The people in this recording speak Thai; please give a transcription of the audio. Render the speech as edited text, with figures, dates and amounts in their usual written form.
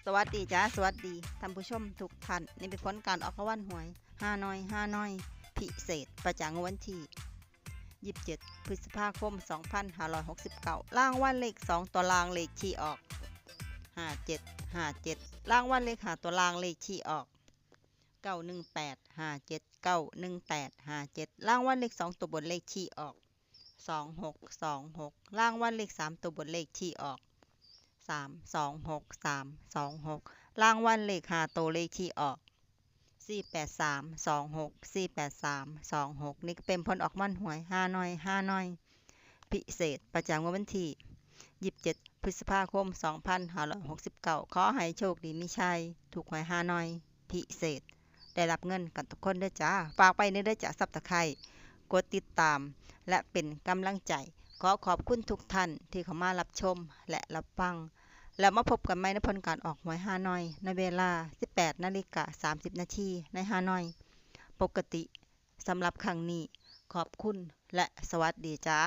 สวัสดีจ้าสวัสดีท่านผู้ชมทุกท่านนี่เป็นผลการออกรางวัลหวยฮานอยพิเศษประจำวันที่27พฤษภาคม2569รางวัลเลข2ตัวรางเลขที่ออก57รางวัลเลข5ตัวรางเลขที่ออก91857 91857รางวัลเลข2ตัวบนเลขที่ออก2626รางวัลเลข3ตัวบนเลขที่ออก326 326รางวัลเลข5ตัวเลขที่ออก48326 48326นี่เป็นผลออกมันหวยฮานอยพิเศษประจำวันที่27พฤษภาคม2569ขอให้โชคดีมีชัยถูกหวยฮานอยพิเศษได้รับเงินกันทุกคนด้วยจ้าฝากไปในได้จ้าซับตะไคร้กดติดตามและเป็นกำลังใจขอขอบคุณทุกท่านที่เข้ามารับชมและรับฟังแล้วมาพบกันใหม่ในผลการออกหวยฮานอยในเวลา 18:30 นาทีในฮานอยปกติสำหรับครั้งนี้ขอบคุณและสวัสดีจ้า